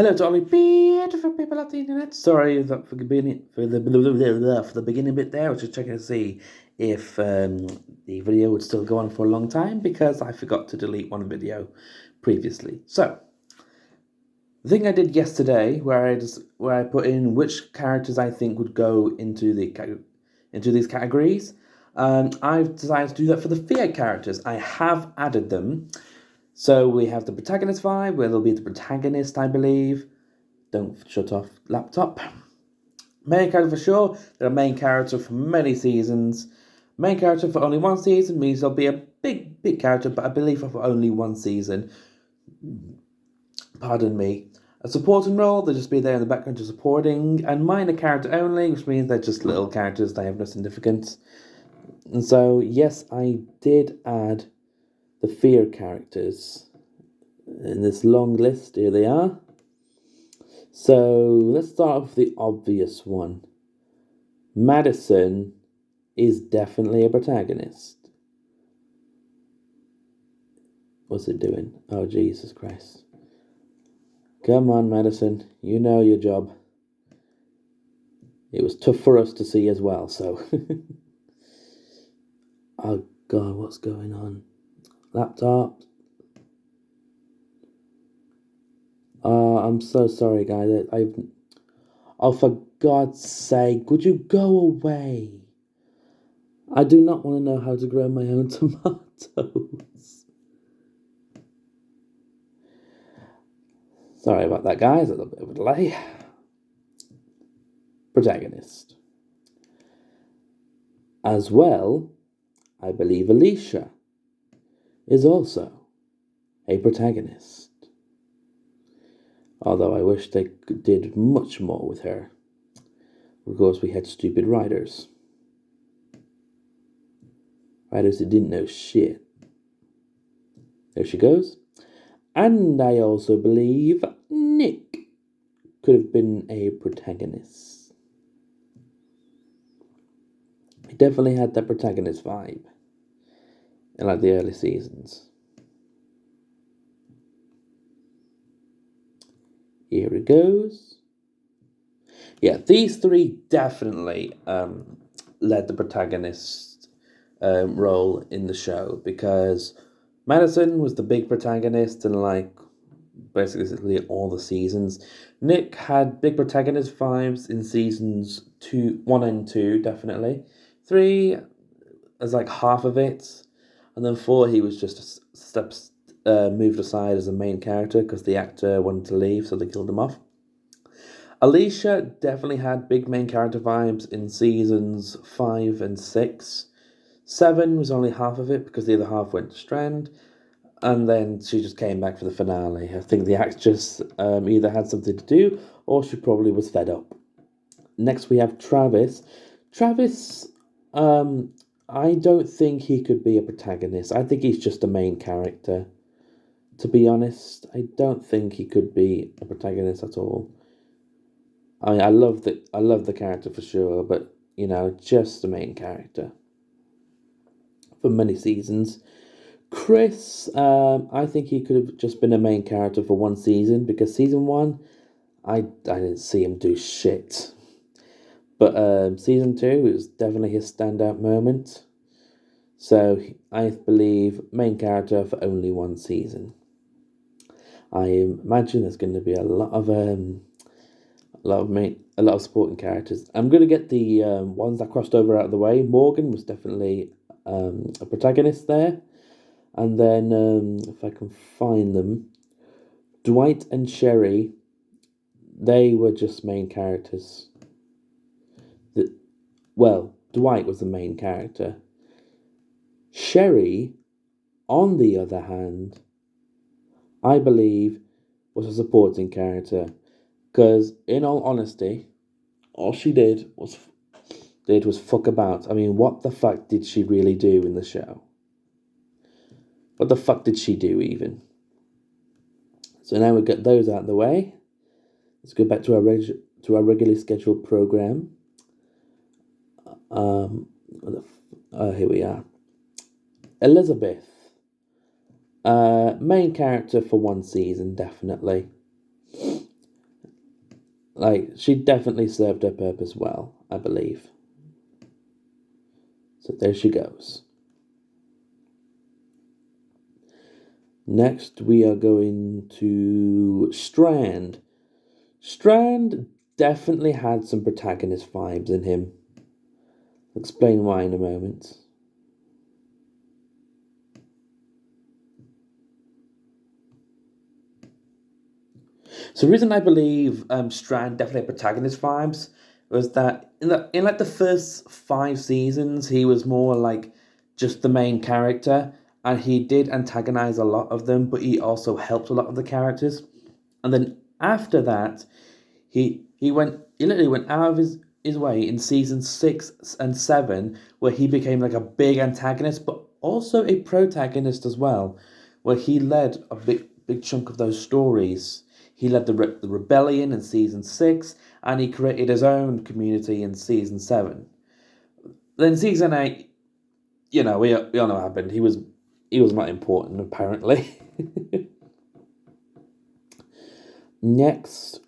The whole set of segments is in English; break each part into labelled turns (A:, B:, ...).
A: Hello to all you beautiful people of the internet. Sorry for the beginning bit there. I was just checking to see if the video would still go on for a long time because I forgot to delete one video previously. So the thing I did yesterday, where I put in which characters I think would go into these categories. I've decided to do that for the fear characters. I have added them. So we have the protagonist vibe, where there'll be the protagonist, I believe. Don't shut off laptop. Main character for sure. They're a main character for many seasons. Main character for only one season means there'll be a big character, but I believe for only one season. Pardon me. A supporting role, they'll just be there in the background just supporting. And minor character only, which means they're just little characters, they have no significance. And so, yes, I did add the fear characters in this long list. Here they are. So let's start with the obvious one. Madison is definitely a protagonist. What's it doing? Oh, Jesus Christ. Come on, Madison. You know your job. It was tough for us to see as well, so. Oh, God, what's going on? Laptop. I'm so sorry, guys. Oh, for God's sake, would you go away? I do not want to know how to grow my own tomatoes. Sorry about that, guys. A little bit of a delay. Protagonist. As well, I believe Alicia is also a protagonist. Although I wish they did much more with her. Of course, we had stupid writers. Writers who didn't know shit. There she goes. And I also believe Nick could have been a protagonist. He definitely had that protagonist vibe in like the early seasons. Here it goes. Yeah, these three definitely led the protagonist role in the show because Madison was the big protagonist in like basically all the seasons. Nick had big protagonist vibes in seasons 1 and 2, definitely. 3 as like half of it, and then 4 he was just moved aside as a main character because the actor wanted to leave, so they killed him off. Alicia definitely had big main character vibes in seasons 5 and 6. 7 was only half of it because the other half went to Strand, and then she just came back for the finale. I think the actress either had something to do or she probably was fed up. Next we have Travis. Travis, I don't think he could be a protagonist. I think he's just a main character. To be honest, I don't think he could be a protagonist at all. I love the character for sure, but you know, just the main character for many seasons. Chris, I think he could have just been a main character for one season because season 1, I didn't see him do shit. But season 2 was definitely his standout moment. So I believe main character for only one season. I imagine there's going to be a lot of supporting characters. I'm going to get the ones that crossed over out of the way. Morgan was definitely a protagonist there. And then, if I can find them, Dwight and Sherry, they were just main characters. Dwight was the main character. Sherry, on the other hand, I believe was a supporting character. Because, in all honesty, all she did was fuck about. I mean, what the fuck did she really do in the show? What the fuck did she do, even? So now we've got those out of the way. Let's go back to our regularly scheduled program. Here we are. Elizabeth. Main character for one season, definitely. Like, she definitely served her purpose well, I believe. So there she goes. Next, we are going to Strand. Strand definitely had some protagonist vibes in him. I'll explain why in a moment. So the reason I believe Strand definitely had protagonist vibes was that in like the first 5 seasons he was more like just the main character, and he did antagonize a lot of them, but he also helped a lot of the characters. And then after that, he literally went out of his way in season 6 and 7, where he became like a big antagonist, but also a protagonist as well, where he led a big chunk of those stories. He led the rebellion in season 6, and he created his own community in season 7. Then season 8, we all know what happened. He was not important apparently. Next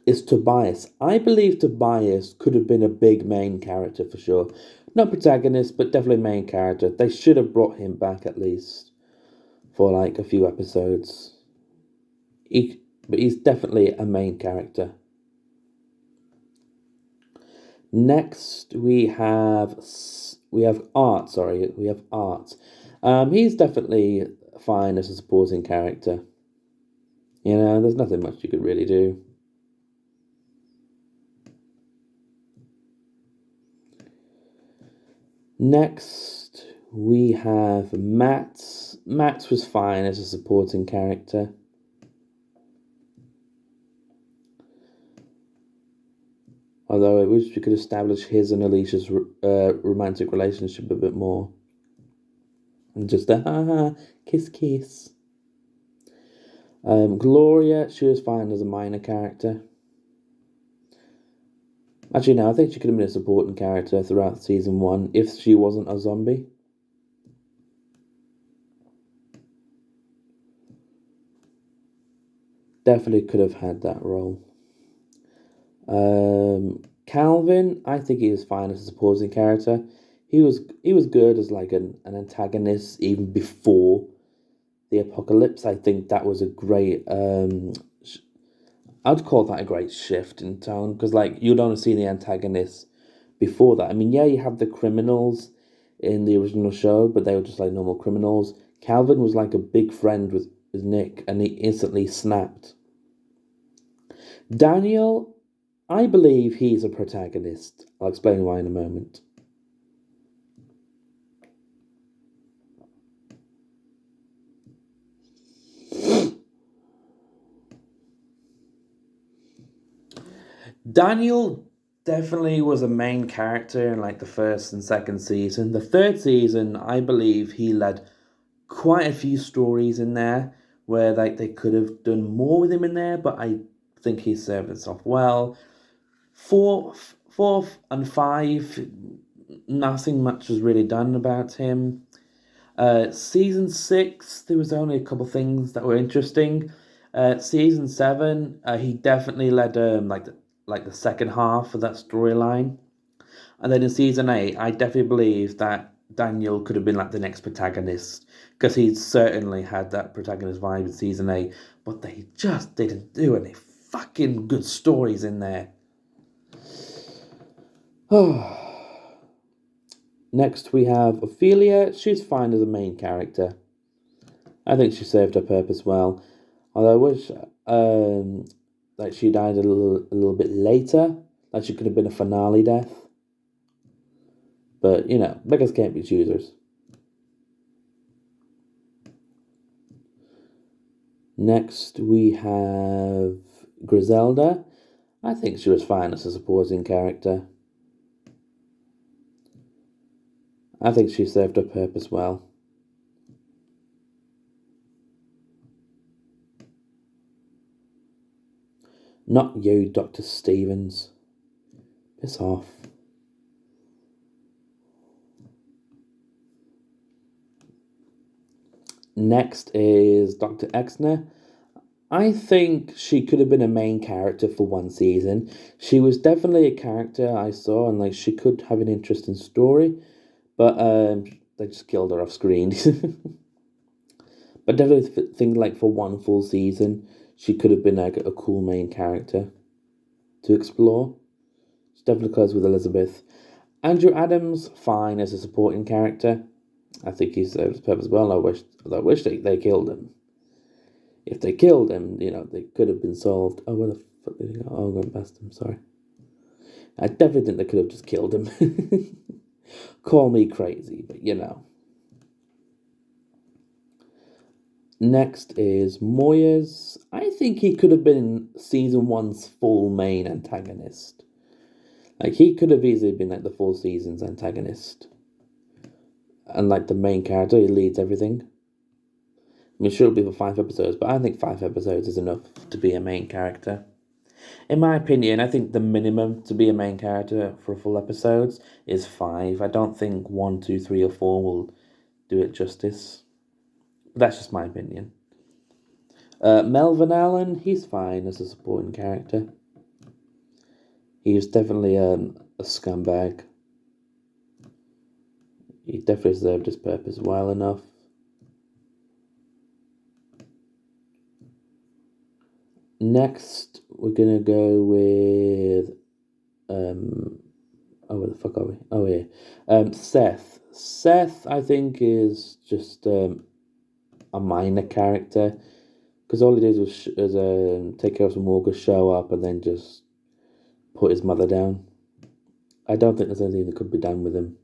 A: is Tobias. I believe Tobias could have been a big main character for sure. Not protagonist, but definitely main character. They should have brought him back at least for like a few episodes. But he's definitely a main character. Next, we have Art. Sorry, we have Art. He's definitely fine as a supporting character. There's nothing much you could really do. Next, we have Matt. Matt was fine as a supporting character. Although I wish we could establish his and Alicia's romantic relationship a bit more. And just a kiss kiss. Gloria, she was fine as a minor character. Actually, no, I think she could have been a supporting character throughout season 1 if she wasn't a zombie. Definitely could have had that role. Calvin, I think he was fine as a supporting character. He was good as like an antagonist even before the apocalypse. I think that was a great I'd call that a great shift in tone, because like you'd only see the antagonists before that. I mean, yeah, you have the criminals in the original show, but they were just like normal criminals. Calvin was like a big friend with Nick, and he instantly snapped. Daniel, I believe he's a protagonist. I'll explain why in a moment. Daniel definitely was a main character in like the first and second season. The third season, I believe he led quite a few stories in there where like they could have done more with him in there, but I think he served himself well. Fourth and five, nothing much was really done about him. Season 6, there was only a couple things that were interesting. Season 7, he definitely led like the second half of that storyline. And then in season 8, I definitely believe that Daniel could have been like the next protagonist, because he certainly had that protagonist vibe in season 8, but they just didn't do any fucking good stories in there. Next, we have Ophelia. She's fine as a main character. I think she served her purpose well. Although I wish like she died a little bit later. Like she could have been a finale death. But beggars can't be choosers. Next we have Griselda. I think she was fine as a supporting character. I think she served her purpose well. Not you, Dr. Stevens. Piss off. Next is Dr. Exner. I think she could have been a main character for one season. She was definitely a character I saw, and like she could have an interesting story, but they just killed her off screen. But definitely think like for one full season, she could have been like a cool main character to explore. It's definitely close with Elizabeth. Andrew Adams, fine as a supporting character. I think he serves his purpose well. I wish they killed him. If they killed him, they could have been solved. Oh, where the fuck did he go? Oh, I went past him. Sorry. I definitely think they could have just killed him. Call me crazy, but Next is Moyes. I think he could have been season one's full main antagonist. Like, he could have easily been like the full season's antagonist. And like the main character, he leads everything. I mean, sure, it'll be for 5 episodes, but I think 5 episodes is enough to be a main character. In my opinion, I think the minimum to be a main character for a full episodes is 5. I don't think 1, 2, 3, or 4 will do it justice. That's just my opinion. Melvin Allen, he's fine as a supporting character. He was definitely a scumbag. He definitely served his purpose well enough. Next, we're gonna go with where the fuck are we? Oh yeah, Seth. Seth, I think, is just a minor character because all he did was take care of some workers, show up, and then just put his mother down. I don't think there's anything that could be done with him.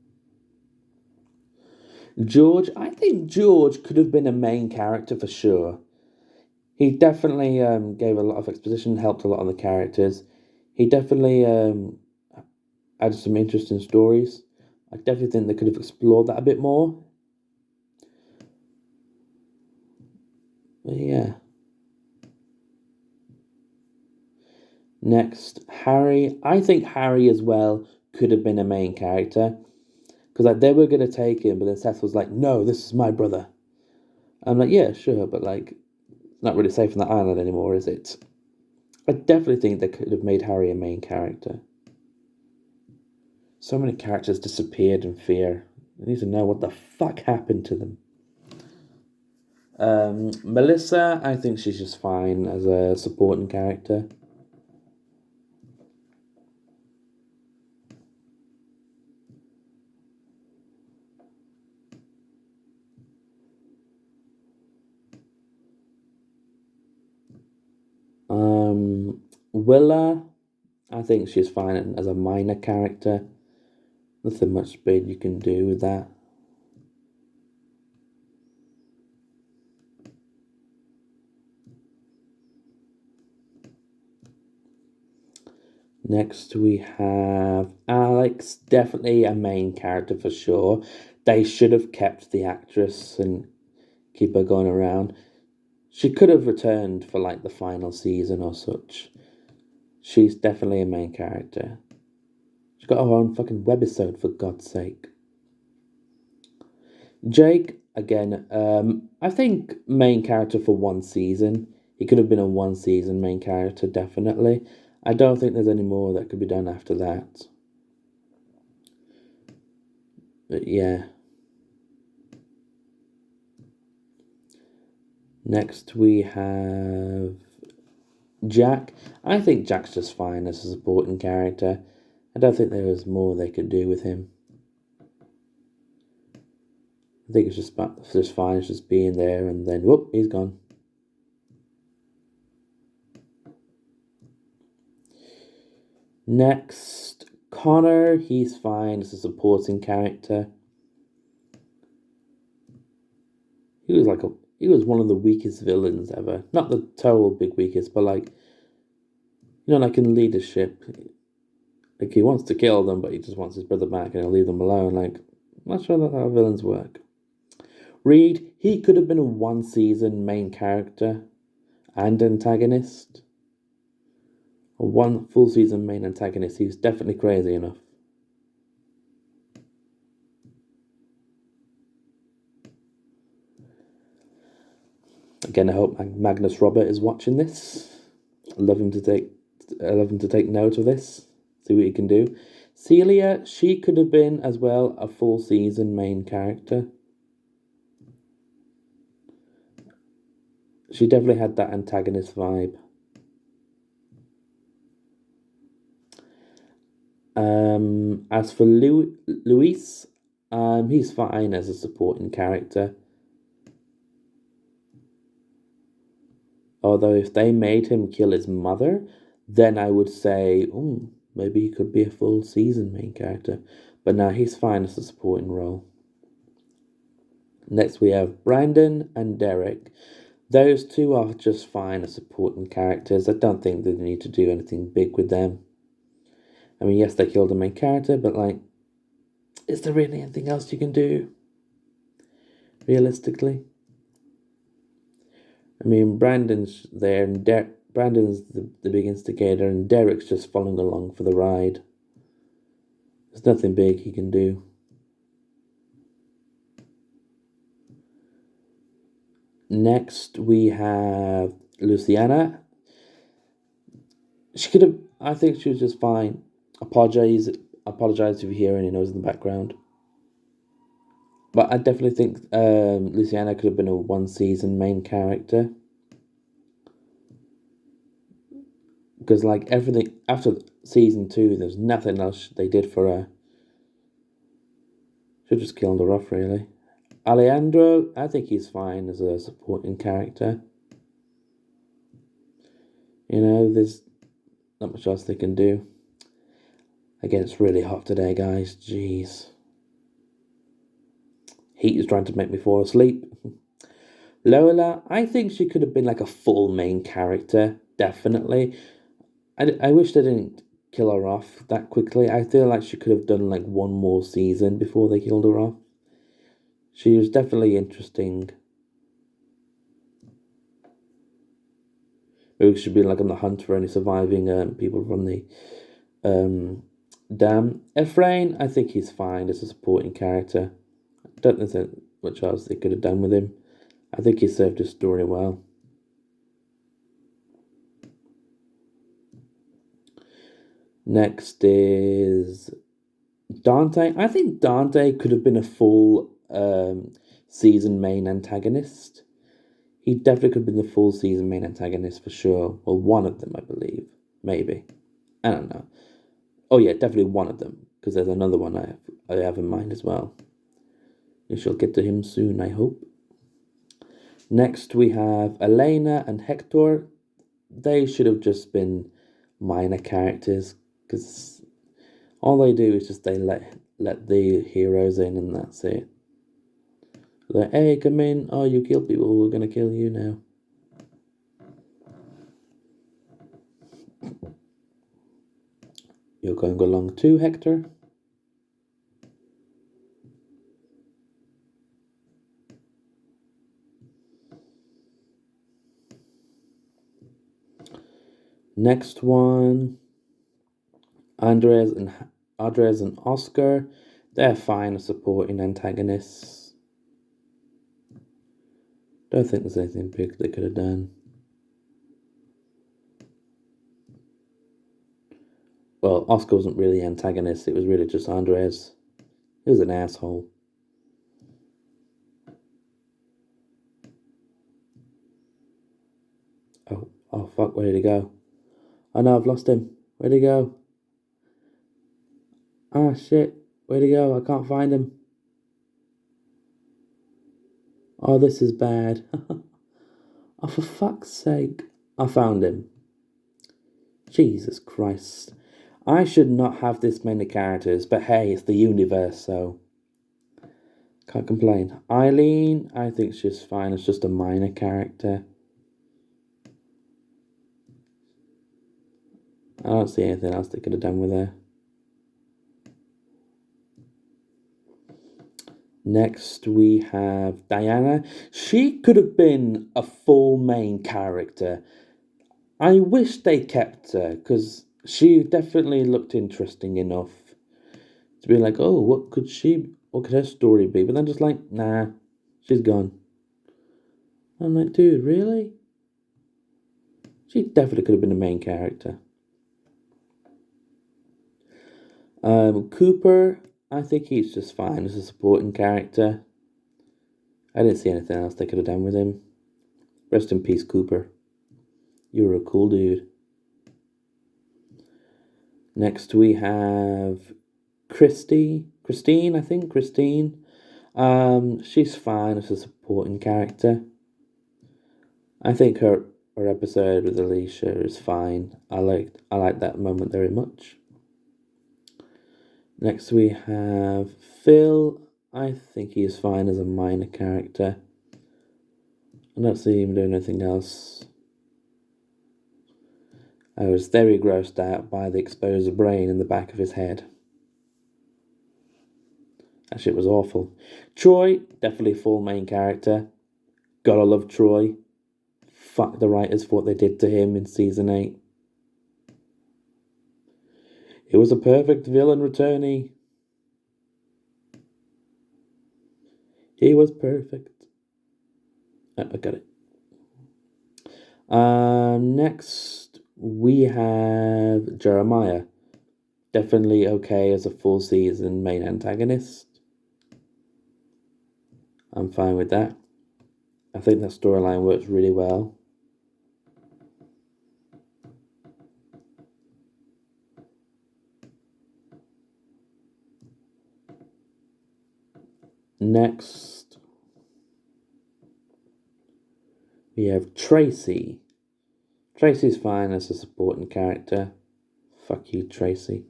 A: George, I think George could have been a main character for sure. He definitely gave a lot of exposition, helped a lot on the characters. He definitely added some interesting stories. I definitely think they could have explored that a bit more. But yeah. Next, Harry. I think Harry as well could have been a main character. Because like they were going to take him, but then Seth was like, no, this is my brother. I'm like, yeah, sure, but like, it's not really safe on that island anymore, is it? I definitely think they could have made Harry a main character. So many characters disappeared in Fear. I need to know what the fuck happened to them. Melissa, I think she's just fine as a supporting character. Willa, I think she's fine as a minor character. Nothing much big you can do with that. Next we have Alex, definitely a main character for sure. They should have kept the actress and keep her going around. She could have returned for like the final season or such. She's definitely a main character. She's got her own fucking webisode, for God's sake. Jake, again, I think main character for one season. He could have been a one season main character, definitely. I don't think there's any more that could be done after that. But yeah. Next we have Jack. I think Jack's just fine as a supporting character. I don't think there was more they could do with him. I think it's just fine, it's just being there, and then whoop, he's gone. Next, Connor. He's fine as a supporting character. He was one of the weakest villains ever. Not the total big weakest, but like like in leadership. Like he wants to kill them, but he just wants his brother back and he'll leave them alone. Like, I'm not sure that's how villains work. Reed, he could have been a one season main character and antagonist. A one full season main antagonist. He was definitely crazy enough. Again, I hope Magnus Robert is watching this. I love him to take note of this. See what he can do. Celia, she could have been as well a full season main character. She definitely had that antagonist vibe. As for Luis, he's fine as a supporting character. Although if they made him kill his mother, then I would say, oh, maybe he could be a full season main character. But now he's fine as a supporting role. Next we have Brandon and Derek. Those two are just fine as supporting characters. I don't think they need to do anything big with them. I mean, yes, they killed the main character, but like, is there really anything else you can do? Realistically? I mean, Brandon's there, and Brandon's the big instigator, and Derek's just following along for the ride. There's nothing big he can do. Next, we have Luciana. She could have. I think she was just fine. Apologize if you hear any noise in the background. But I definitely think Luciana could have been a one-season main character. Because, like, everything after season 2, there's nothing else they did for her. Should just killed her off, really. Alejandro, I think he's fine as a supporting character. You know, there's not much else they can do. Again, it's really hot today, guys. Jeez. Heat is trying to make me fall asleep. Lola, I think she could have been like a full main character, definitely. I wish they didn't kill her off that quickly. I feel like she could have done like one more season before they killed her off. She was definitely interesting. Maybe she should be like on the hunt for any surviving people from the dam. Ephraim, I think he's fine as a supporting character. I don't think there's much else they could have done with him. I think he served his story well. Next is Dante. I think Dante could have been a full season main antagonist. He definitely could have been the full season main antagonist for sure. Well, one of them, I believe. Maybe. I don't know. Oh yeah, definitely one of them. Because there's another one I have in mind as well. We shall get to him soon, I hope. Next we have Elena and Hector. They should have just been minor characters. Because all they do is just they let the heroes in and that's it. Like, hey, come in. Oh, you kill people. We're going to kill you now. You're going along too, Hector? Next one. Andres and Oscar. They're fine as supporting antagonists. Don't think there's anything big they could have done. Well, Oscar wasn't really antagonist, it was really just Andres. He was an asshole. Oh fuck, where did he go? Oh no, I've lost him. Where'd he go? Ah shit, where'd he go? I can't find him. Oh, this is bad. Oh, for fuck's sake. I found him. Jesus Christ. I should not have this many characters, but hey, it's the universe, so can't complain. Eileen, I think she's fine. It's just a minor character. I don't see anything else they could have done with her. Next, we have Diana. She could have been a full main character. I wish they kept her, because she definitely looked interesting enough to be like, oh, what could her story be? But then just like, nah, she's gone. I'm like, dude, really? She definitely could have been the main character. Cooper, I think he's just fine as a supporting character. I didn't see anything else they could have done with him. Rest in peace, Cooper. You were a cool dude. Next we have Christine, I think. Christine. She's fine as a supporting character. I think her episode with Alicia is fine. I like that moment very much. Next we have Phil. I think he's fine as a minor character. I don't see him doing anything else. I was very grossed out by the exposed brain in the back of his head. That shit was awful. Troy, definitely full main character. Gotta love Troy. Fuck the writers for what they did to him in season 8. It was a perfect villain returnee. He was perfect. I got it. Next, we have Jeremiah. Definitely okay as a full season main antagonist. I'm fine with that. I think that storyline works really well. Next, we have Tracy. Tracy's fine as a supporting character. Fuck you, Tracy.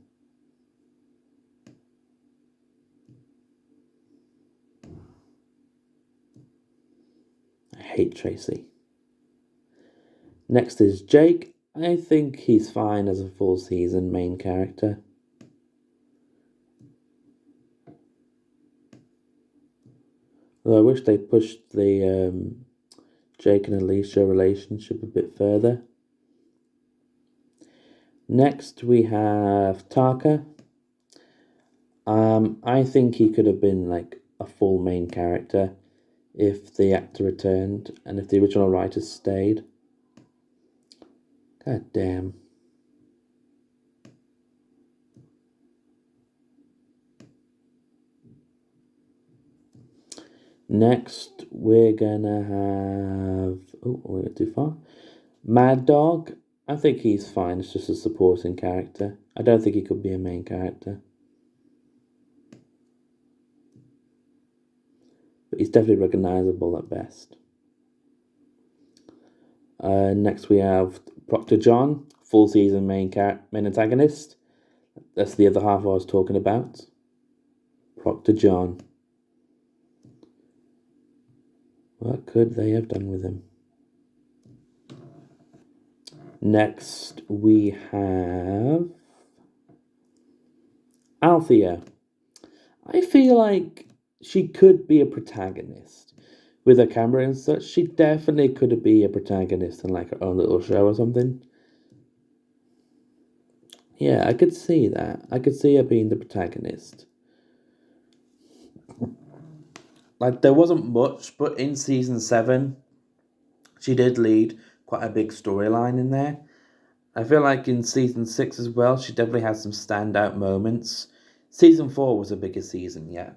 A: I hate Tracy. Next is Jake. I think he's fine as a full season main character. Although I wish they pushed the Jake and Alicia relationship a bit further. Next we have Taka. I think he could have been like a full main character if the actor returned and if the original writers stayed. God damn. Next, we're gonna have. Oh, we went too far. Mad Dog. I think he's fine. It's just a supporting character. I don't think he could be a main character. But he's definitely recognizable at best. Next, we have Proctor John, full season main antagonist. That's the other half I was talking about. Proctor John. What could they have done with him? Next, we have Althea. I feel like she could be a protagonist. With her camera and such, she definitely could be a protagonist in like her own little show or something. Yeah, I could see that. I could see her being the protagonist. Like, there wasn't much, but in season 7, she did lead quite a big storyline in there. I feel like in season 6 as well, she definitely had some standout moments. Season 4 was the biggest season yet.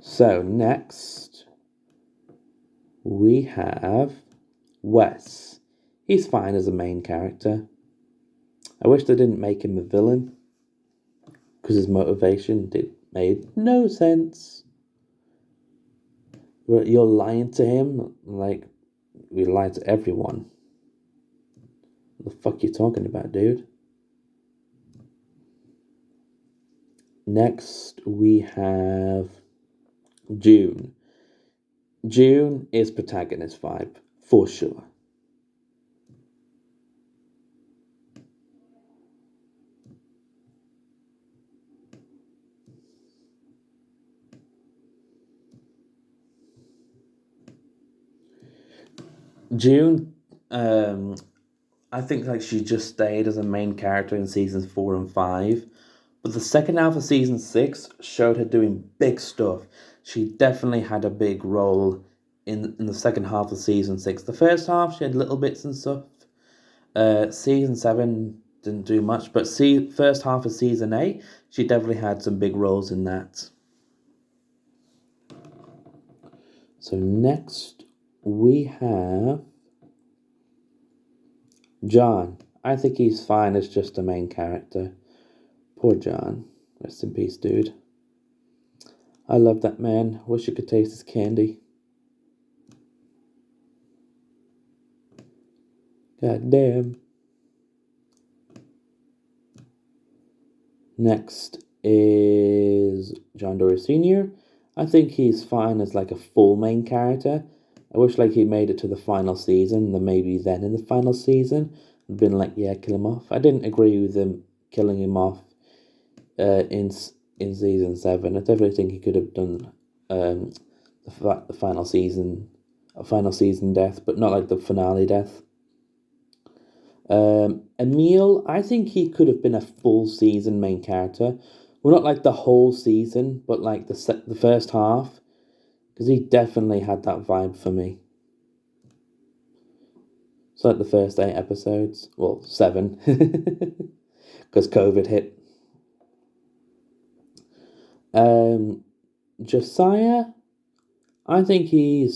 A: So, next, we have Wes. He's fine as a main character. I wish they didn't make him a villain, because his motivation made no sense. You're lying to him like we lie to everyone. What the fuck you talking about, dude? Next, we have June. June is protagonist vibe, for sure. June, I think like she just stayed as a main character in seasons 4 and 5, But the second half of season 6 showed her doing big stuff. She definitely had a big role in the second half of season 6. The first half, she had little bits and stuff. Season 7 didn't do much, but first half of season 8, she definitely had some big roles in that. So next we have John. I think he's fine as just a main character. Poor John. Rest in peace, dude. I love that man. Wish you could taste his candy. God damn. Next is John Dorie Sr. I think he's fine as like a full main character. I wish like he made it to the final season, then maybe then in the final season, I'd been like, yeah, kill him off. I didn't agree with him killing him off in season 7. I definitely think he could have done the final season, a final season death, but not like the finale death. Emil, I think he could have been a full season main character. Well, not like the whole season, but like the first half, because he definitely had that vibe for me. So like the first 8 episodes, well, 7, because COVID hit. Josiah, I think he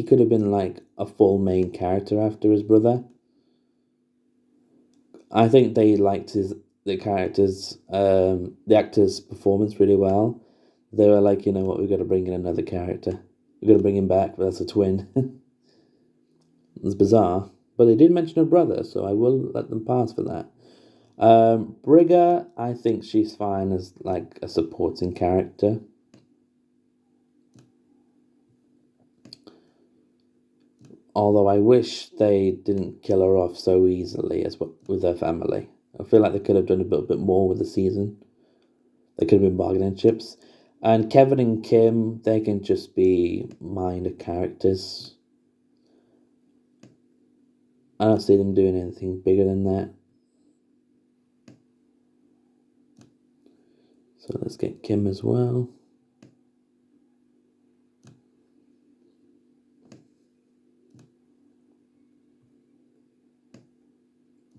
A: could have been like a full main character after his brother. I think they liked the actor's performance really well. They were like, you know what, we've got to bring in another character. We've got to bring him back, but that's a twin. It's bizarre. But they did mention her brother, so I will let them pass for that. Brigga, I think she's fine as like a supporting character. Although I wish they didn't kill her off so easily as with her family. I feel like they could have done a little bit more with the season. They could have been bargaining chips. And Kevin and Kim, they can just be minor characters. I don't see them doing anything bigger than that. So let's get Kim as well.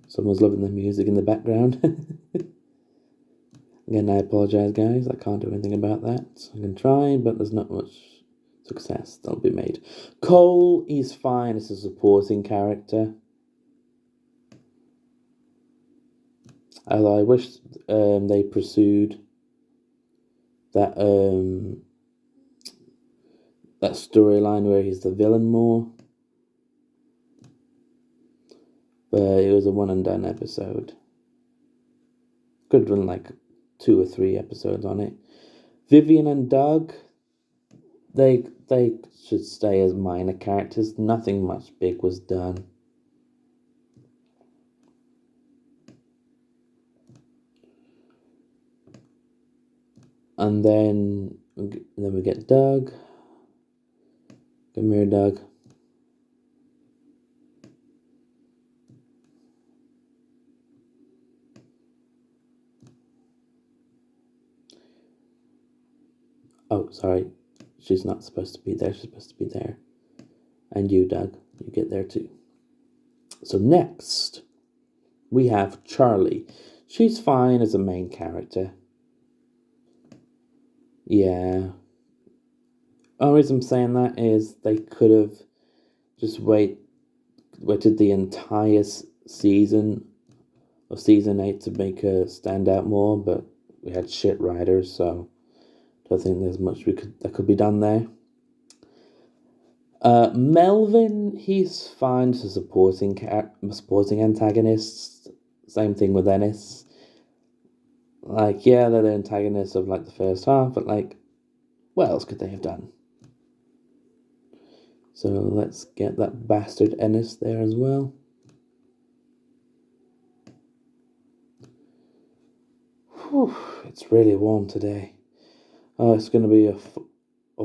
A: Someone's loving the music in the background. Again, I apologize, guys. I can't do anything about that. I can try, but there's not much success that'll be made. Cole is fine as a supporting character. Although I wish they pursued that that storyline where he's the villain more. But it was a one and done episode. Could have done like 2 or 3 episodes on it. Vivian and Doug, they should stay as minor characters. Nothing much big was done. And then we get Doug. Come here, Doug. Oh, sorry. She's not supposed to be there. She's supposed to be there. And you, Doug, you get there too. So next, we have Charlie. She's fine as a main character. Yeah. Only reason I'm saying that is they could have just waited the entire season of season 8 to make her stand out more, but we had shit writers, so I don't think there's much that could be done there. Melvin, he's fine as a supporting antagonist. Same thing with Ennis. Like, yeah, they're the antagonists of like the first half, but like, what else could they have done? So let's get that bastard Ennis there as well. Whew, it's really warm today. Oh, it's going to be a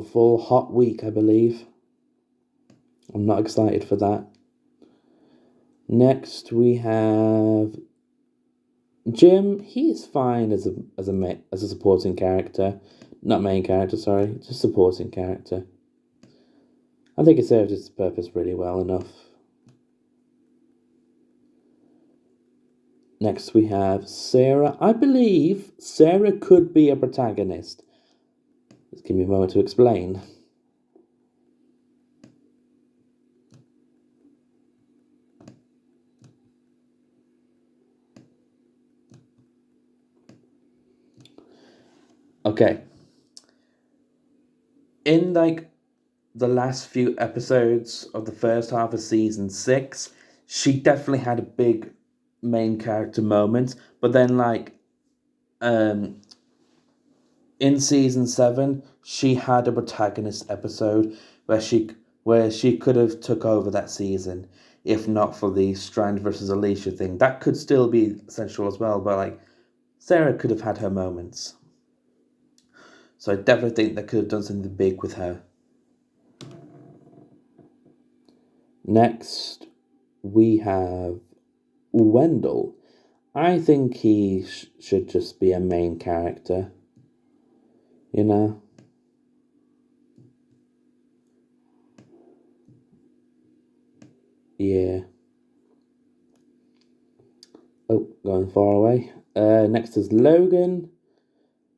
A: full hot week, I believe. I'm not excited for that. Next, we have Jim, he's fine as a supporting character, not main character. Sorry, just supporting character. I think it served its purpose really well enough. Next we have Sarah. I believe Sarah could be a protagonist. Just give me a moment to explain. Okay. In like the last few episodes of the first half of season 6, she definitely had a big main character moment. But then um in season 7, she had a protagonist episode where she could have took over that season if not for the Strand versus Alicia thing. That could still be essential as well, but like Sarah could have had her moments. So I definitely think they could have done something big with her. Next, we have Wendell. I think he should just be a main character. You know? Yeah. Oh, going far away. Next is Logan.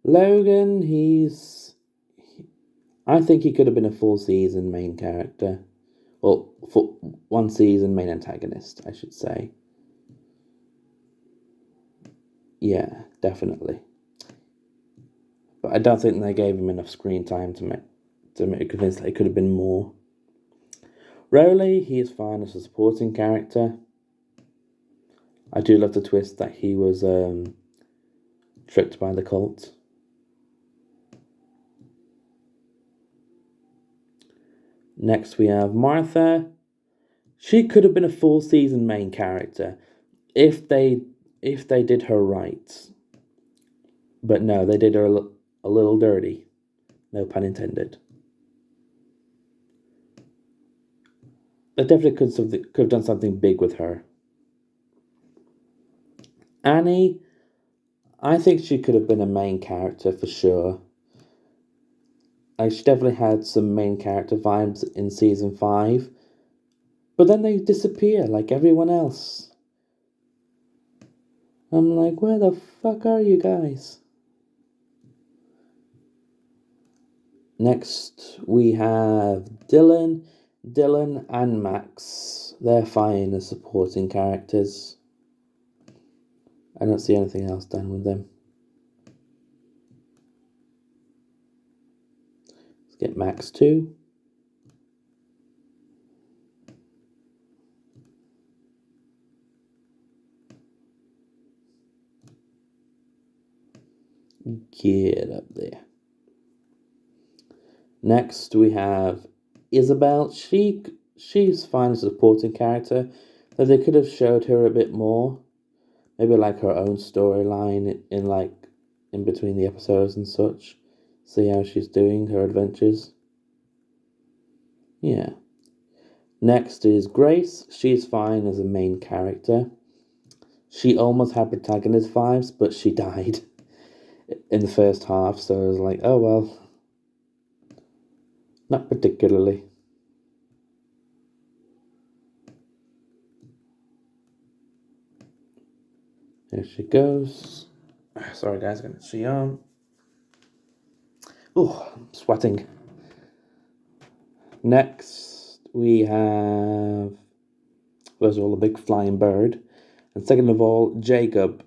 A: Logan, I think he could have been a full season main character. Well, for one season main antagonist, I should say. Yeah, definitely. But I don't think they gave him enough screen time to make convinced that it could have been more. Rowley, he is fine as a supporting character. I do love the twist that he was tricked by the cult. Next we have Martha. She could have been a full season main character if they did her right. But no, they did her a little dirty. No pun intended. They definitely could have done something big with her. Annie, I think she could have been a main character for sure. She definitely had some main character vibes in season 5, but then they disappear like everyone else. I'm like, where the fuck are you guys? Next, we have Dylan. Dylan and Max. They're fine as supporting characters. I don't see anything else done with them. Let's get Max too. Get up there. Next, we have Isabel. She's fine as a supporting character, though they could have showed her a bit more. Maybe like her own storyline in between the episodes and such. See how she's doing, her adventures. Yeah. Next is Grace. She's fine as a main character. She almost had protagonist vibes, but she died in the first half, so I was like, oh well. Not particularly. There she goes. Sorry guys, I'm gonna see on. Oh, I'm sweating. Next we have, first of all, a big flying bird. And second of all, Jacob.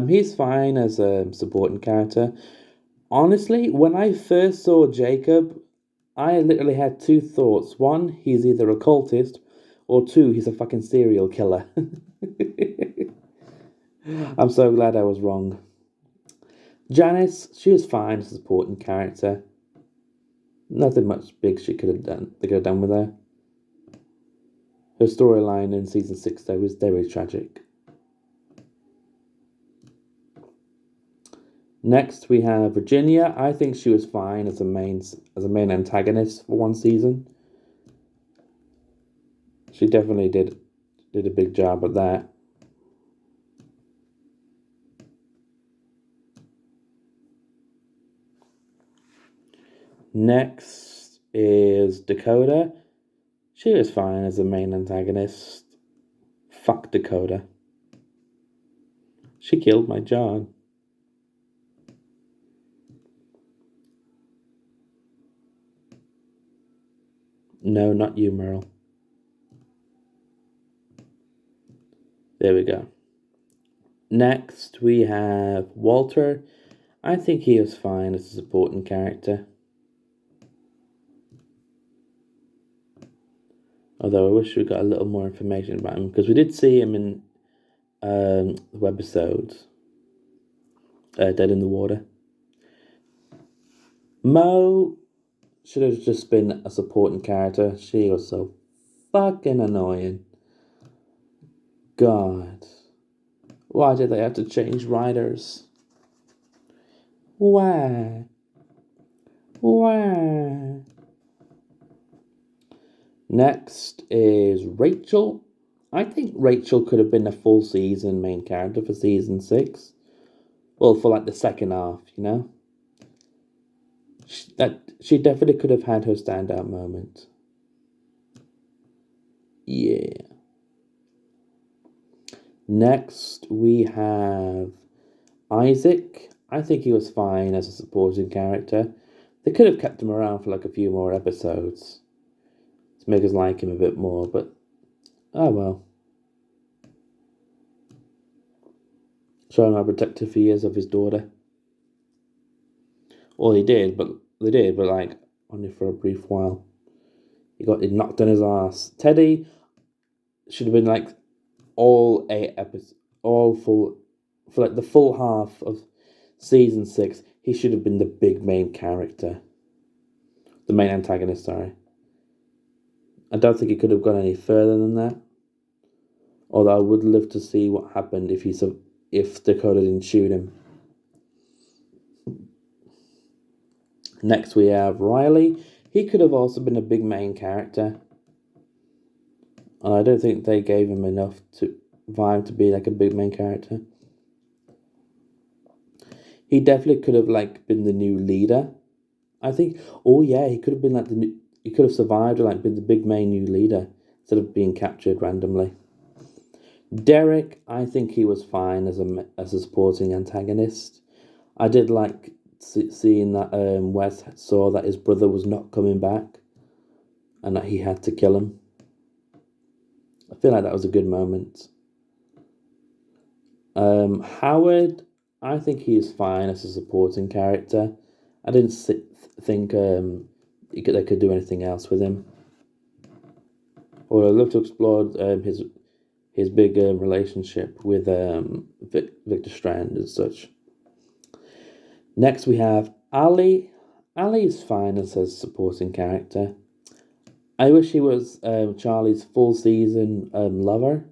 A: He's fine as a supporting character. Honestly, when I first saw Jacob, I literally had two thoughts. One, he's either a cultist, or two, he's a fucking serial killer. I'm so glad I was wrong. Janice, she was fine as a supporting character. Nothing much big she could have done. They could have done with her. Her storyline in season 6 though was very tragic. Next we have Virginia. I think she was fine as a main antagonist for one season. She definitely did a big job at that. Next is Dakota. She was fine as the main antagonist. Fuck Dakota. She killed my John. No, not you, Merle. There we go. Next, we have Walter. I think he was fine as a supporting character. Although I wish we got a little more information about him, because we did see him in the webisodes. Dead in the Water. Mo should have just been a supporting character. She was so fucking annoying. God. Why did they have to change writers? Why? Next is Rachel. I think Rachel could have been a full season main character for season 6. Well, for like the second half, you know? She definitely could have had her standout moment. Yeah. Next, we have Isaac. I think he was fine as a supporting character. They could have kept him around for like a few more episodes to make us like him a bit more, but oh well. Showing how protective he is of his daughter. Well, they did, but like only for a brief while. He got knocked on his ass. Teddy should have been like all 8 episodes, all full, for like the full half of season 6. He should have been the big main character, the main antagonist. Sorry, I don't think he could have gone any further than that. Although I would love to see what happened if Dakota didn't shoot him. Next we have Riley. He could have also been a big main character. And I don't think they gave him enough vibe to be like a big main character. He definitely could have like been the new leader. I think. Oh yeah, he could have been like he could have survived or like been the big main new leader instead of being captured randomly. Derek, I think he was fine as a supporting antagonist. I did like seeing that Wes saw that his brother was not coming back and that he had to kill him. I feel like that was a good moment. Howard, I think he is fine as a supporting character. I didn't think they could do anything else with him. Or I'd love to explore his big relationship with Victor Strand and such. Next we have Ali. Ali is fine as a supporting character. I wish he was Charlie's full season lover,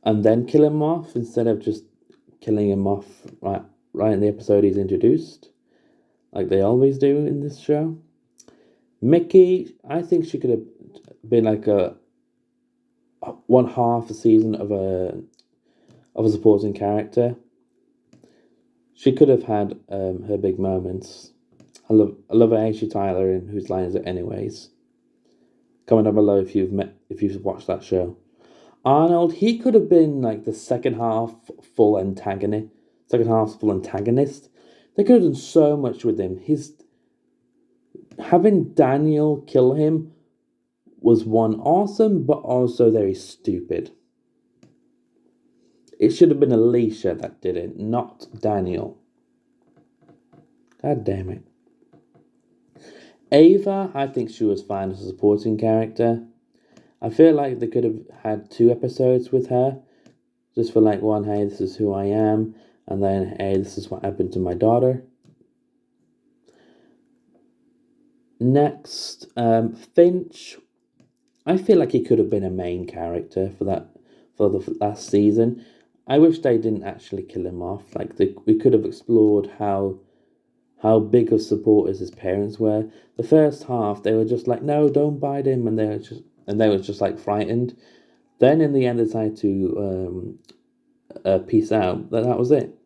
A: and then kill him off instead of just killing him off right in the episode he's introduced, like they always do in this show. Mickey, I think she could have been like a one half a season of a supporting character. She could have had her big moments. I love Aisha Tyler and Whose Line Is It Anyways. Comment down below if you've watched that show. Arnold, he could have been like the second half full antagonist. They could have done so much with him. Having Daniel kill him was one awesome, but also very stupid. It should have been Alicia that did it, not Daniel. God damn it. Ava, I think she was fine as a supporting character. I feel like they could have had 2 episodes with her. Just for like one, hey, this is who I am. And then, hey, this is what happened to my daughter. Next, Finch. I feel like he could have been a main character for the last season. I wish they didn't actually kill him off. Like we could have explored how big of supporters his parents were. The first half, they were just like, no, don't bite him, and they were just like frightened. Then in the end, they decided to peace out. That was it.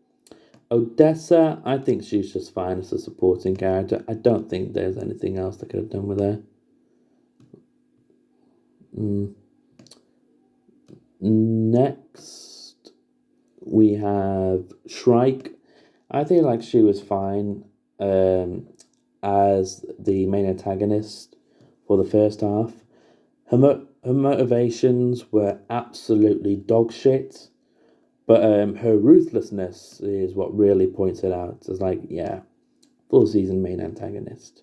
A: Odessa, I think she's just fine as a supporting character. I don't think there's anything else they could have done with her. Next, we have Shrike. I think like she was fine as the main antagonist for the first half. Her motivations were absolutely dog shit, but her ruthlessness is what really points it out. It's like, yeah, full season main antagonist.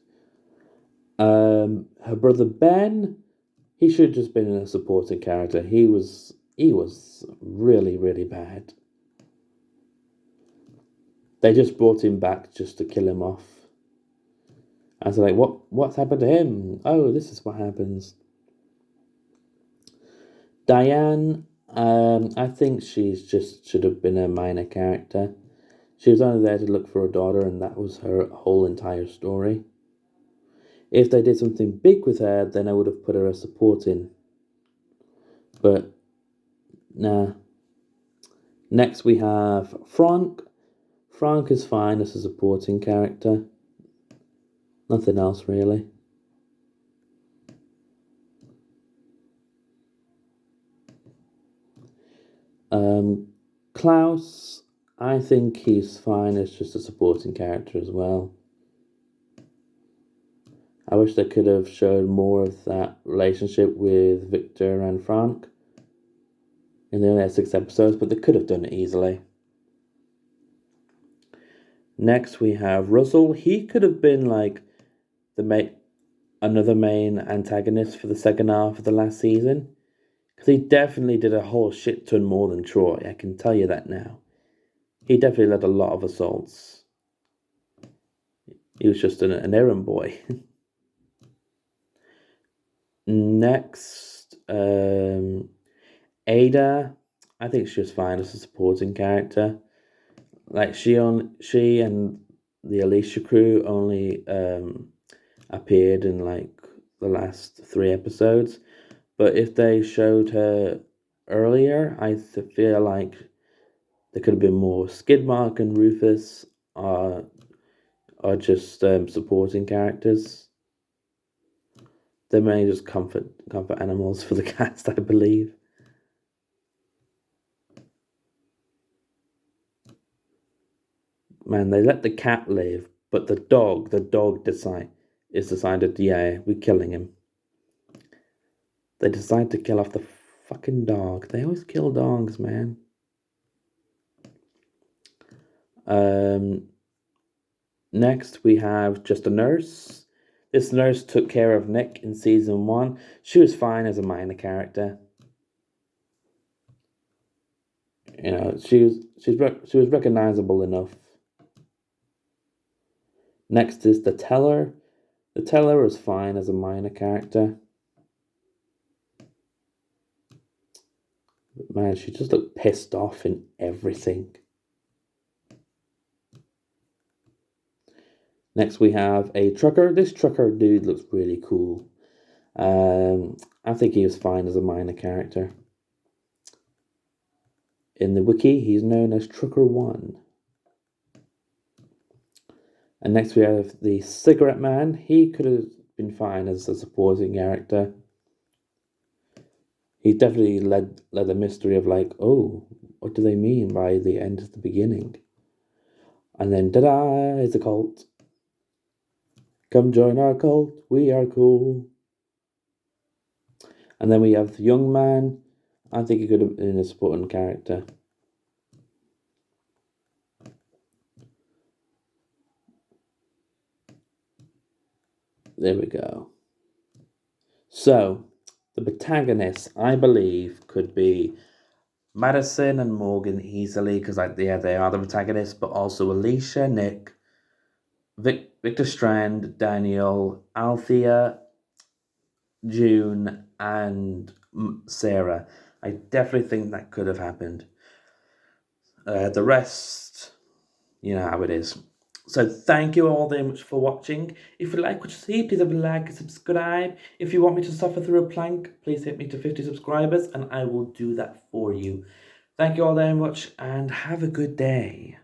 A: Her brother Ben, he should have just been a supporting character. He was really, really bad. They just brought him back just to kill him off. I was like, what's happened to him? Oh, this is what happens. Diane, I think she's just should have been a minor character. She was only there to look for her daughter, and that was her whole entire story. If they did something big with her, then I would have put her as supporting. But, nah. Next we have Frank. Frank is fine as a supporting character. Nothing else, really. Klaus, I think he's fine as just a supporting character as well. I wish they could have showed more of that relationship with Victor and Frank in the only 6 episodes, but they could have done it easily. Next, we have Russell. He could have been like another main antagonist for the second half of the last season, because he definitely did a whole shit ton more than Troy. I can tell you that now. He definitely led a lot of assaults. He was just an errand boy. Next, Ada. I think she was fine as a supporting character. Like she and the Alicia crew only appeared in like the last 3 episodes, but if they showed her earlier, I feel like there could have been more. Skidmark and Rufus are just supporting characters. They're mainly just comfort animals for the cast, I believe. Man, they let the cat live, but the dog decided, yeah, we're killing him. They decide to kill off the fucking dog. They always kill dogs, man. Next we have just a nurse. This nurse took care of Nick in season 1. She was fine as a minor character. You know, she was recognizable enough. Next is the Teller. The Teller was fine as a minor character. But man, she just looked pissed off in everything. Next we have a trucker. This trucker dude looks really cool. I think he was fine as a minor character. In the wiki, he's known as Trucker 1. And next we have the Cigarette Man. He could have been fine as a supporting character. He definitely led the mystery of like, oh, what do they mean by the end of the beginning? And then, ta-da, it's a cult. Come join our cult, we are cool. And then we have the Young Man. I think he could have been a supporting character. There we go. So, the protagonists, I believe, could be Madison and Morgan easily, because they are the protagonists, but also Alicia, Nick, Victor Strand, Daniel, Althea, June, and Sarah. I definitely think that could have happened. The rest, you know how it is. So thank you all very much for watching. If you like what you see, please have a like and subscribe. If you want me to suffer through a plank, please hit me to 50 subscribers and I will do that for you. Thank you all very much and have a good day.